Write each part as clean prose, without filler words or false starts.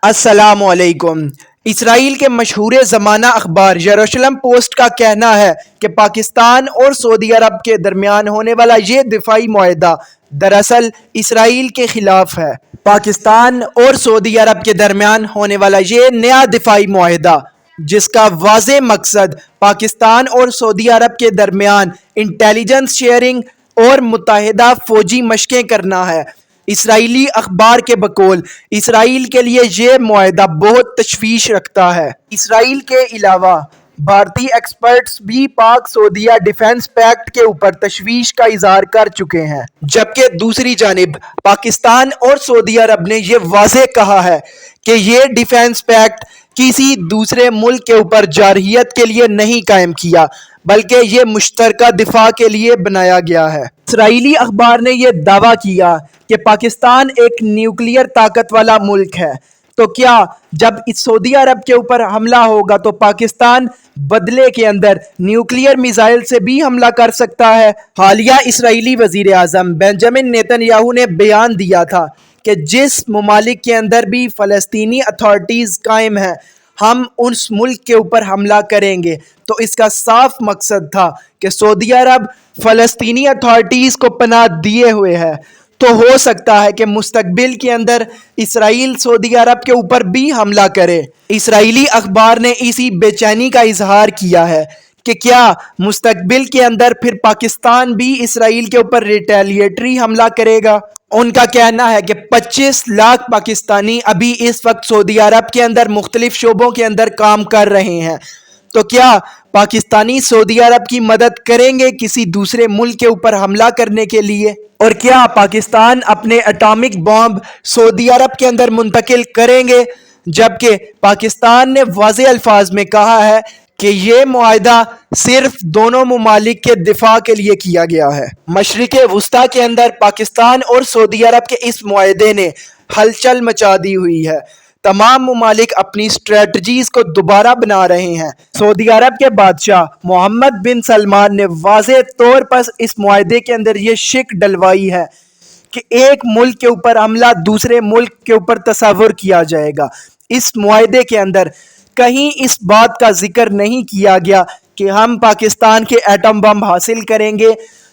السلام علیکم۔ اسرائیل کے مشہور زمانہ اخبار یروشلم پوسٹ کا کہنا ہے کہ پاکستان اور سعودی عرب کے درمیان ہونے والا یہ دفاعی معاہدہ دراصل اسرائیل کے خلاف ہے۔ پاکستان اور سعودی عرب کے درمیان ہونے والا یہ نیا دفاعی معاہدہ، جس کا واضح مقصد پاکستان اور سعودی عرب کے درمیان انٹیلیجنس شیئرنگ اور متحدہ فوجی مشقیں کرنا ہے، اسرائیلی اخبار کے بقول اسرائیل کے لیے یہ معاہدہ بہت تشویش رکھتا ہے۔ اسرائیل کے علاوہ بھارتی ایکسپرٹس بھی پاک سعودیہ ڈیفنس پیکٹ کے اوپر تشویش کا اظہار کر چکے ہیں، جبکہ دوسری جانب پاکستان اور سعودی عرب نے یہ واضح کہا ہے کہ یہ ڈیفنس پیکٹ کسی دوسرے ملک کے اوپر جارحیت کے لیے نہیں قائم کیا، بلکہ یہ مشترکہ دفاع کے لیے بنایا گیا ہے۔ اسرائیلی اخبار نے یہ دعویٰ کیا کہ پاکستان ایک نیوکلیئر طاقت والا ملک ہے، تو کیا جب سعودی عرب کے اوپر حملہ ہوگا تو پاکستان بدلے کے اندر نیوکلیئر میزائل سے بھی حملہ کر سکتا ہے؟ حالیہ اسرائیلی وزیر اعظم بنجامن نیتن یاہو نے بیان دیا تھا کہ جس ممالک کے اندر بھی فلسطینی اتھارٹیز قائم ہیں، ہم اس ملک کے اوپر حملہ کریں گے۔ تو اس کا صاف مقصد تھا کہ سعودی عرب فلسطینی اتھارٹیز کو پناہ دیے ہوئے ہے، تو ہو سکتا ہے کہ مستقبل کے اندر اسرائیل سعودی عرب کے اوپر بھی حملہ کرے۔ اسرائیلی اخبار نے اسی بے چینی کا اظہار کیا ہے کہ کیا مستقبل کے اندر پھر پاکستان بھی اسرائیل کے اوپر ریٹیلیٹری حملہ کرے گا۔ ان کا کہنا ہے کہ 25 لاکھ پاکستانی ابھی اس وقت سعودی عرب کے اندر مختلف شعبوں کے اندر کام کر رہے ہیں، تو کیا پاکستانی سعودی عرب کی مدد کریں گے کسی دوسرے ملک کے اوپر حملہ کرنے کے لیے؟ اور کیا پاکستان اپنے اٹامک بم سعودی عرب کے اندر منتقل کریں گے؟ جبکہ پاکستان نے واضح الفاظ میں کہا ہے کہ یہ معاہدہ صرف دونوں ممالک کے دفاع کے لیے کیا گیا ہے۔ مشرق وسطیٰ کے اندر پاکستان اور سعودی عرب کے اس معاہدے نے ہلچل مچا دی ہوئی ہے۔ تمام ممالک اپنی اسٹریٹجیز کو دوبارہ بنا رہے ہیں۔ سعودی عرب کے بادشاہ محمد بن سلمان نے واضح طور پر اس معاہدے کے اندر یہ شک ڈلوائی ہے کہ ایک ملک کے اوپر حملہ دوسرے ملک کے اوپر تصور کیا جائے گا۔ اس معاہدے کے اندر کہیں اس بات کا ذکر نہیں کیا گیا کہ ہم پاکستان کے ایٹم بم حاصل کریں گے،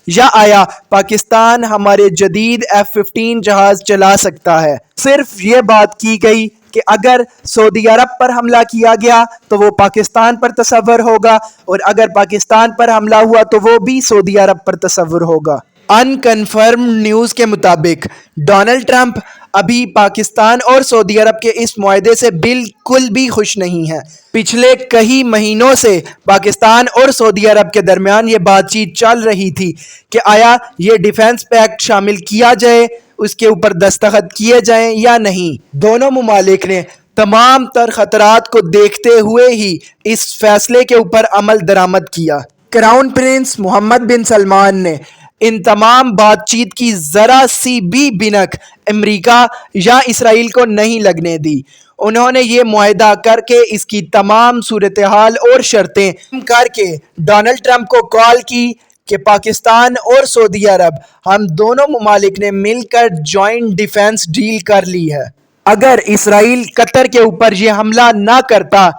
یا آیا پاکستان ہمارے جدید F-15 جہاز چلا سکتا ہے۔ صرف یہ بات کی گئی کہ اگر سعودی عرب پر حملہ کیا گیا تو وہ پاکستان پر تصور ہوگا، اور اگر پاکستان پر حملہ ہوا تو وہ بھی سعودی عرب پر تصور ہوگا۔ انکنفرم نیوز کے مطابق ڈونلڈ ٹرمپ ابھی پاکستان اور سعودی عرب کے اس معاہدے سے بالکل بھی خوش نہیں ہے۔ پچھلے کئی مہینوں سے پاکستان اور سعودی عرب کے درمیان یہ بات چیت چل رہی تھی کہ آیا یہ ڈیفنس پیکٹ شامل کیا جائے، اس کے اوپر دستخط کیے جائیں یا نہیں۔ دونوں ممالک نے تمام تر خطرات کو دیکھتے ہوئے ہی اس فیصلے کے اوپر عمل درآمد کیا۔ کراؤن پرنس محمد بن سلمان نے ان تمام بات چیت کی ذرا سی بھی بھنک امریکہ یا اسرائیل کو نہیں لگنے دی۔ انہوں نے یہ معاہدہ کر کے اس کی تمام صورتحال اور شرطیں کر کے ڈونلڈ ٹرمپ کو کال کی کہ پاکستان اور سعودی عرب ہم دونوں ممالک نے مل کر جوائنٹ ڈیفنس ڈیل کر لی ہے۔ اگر اسرائیل قطر کے اوپر یہ حملہ نہ کرتا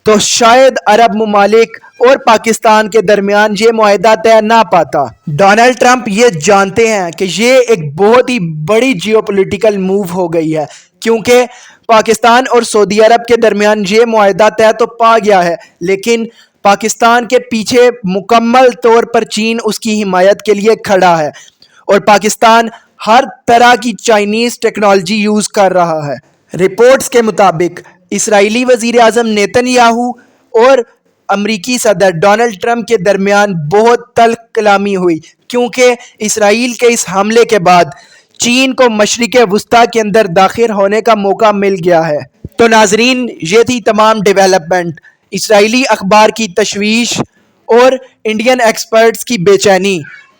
تو شاید عرب ممالک اور پاکستان کے درمیان یہ معاہدہ طے نہ پاتا۔ ڈونلڈ ٹرمپ یہ جانتے ہیں کہ یہ ایک بہت ہی بڑی جیو پولیٹیکل موو ہو گئی ہے، کیونکہ پاکستان اور سعودی عرب کے درمیان یہ معاہدہ طے تو پا گیا ہے، لیکن پاکستان کے پیچھے مکمل طور پر چین اس کی حمایت کے لیے کھڑا ہے، اور پاکستان ہر طرح کی چائنیز ٹیکنالوجی یوز کر رہا ہے۔ رپورٹس کے مطابق اسرائیلی وزیر اعظم نیتن یاہو اور امریکی صدر ڈونلڈ ٹرمپ کے درمیان بہت تلخ کلامی ہوئی، کیونکہ اسرائیل کے اس حملے کے بعد چین کو مشرق وسطیٰ کے اندر داخل ہونے کا موقع مل گیا ہے۔ تو ناظرین، یہ تھی تمام ڈیولپمنٹ، اسرائیلی اخبار کی تشویش اور انڈین ایکسپرٹس کی بے چینی۔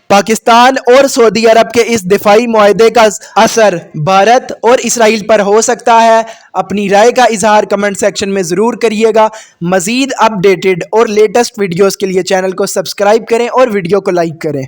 پاکستان اور سعودی عرب کے اس دفاعی معاہدے کا اثر بھارت اور اسرائیل پر ہو سکتا ہے۔ اپنی رائے کا اظہار کمنٹ سیکشن میں ضرور کریے گا۔ مزید اپ ڈیٹڈ اور لیٹسٹ ویڈیوز کے لیے چینل کو سبسکرائب کریں اور ویڈیو کو لائک کریں۔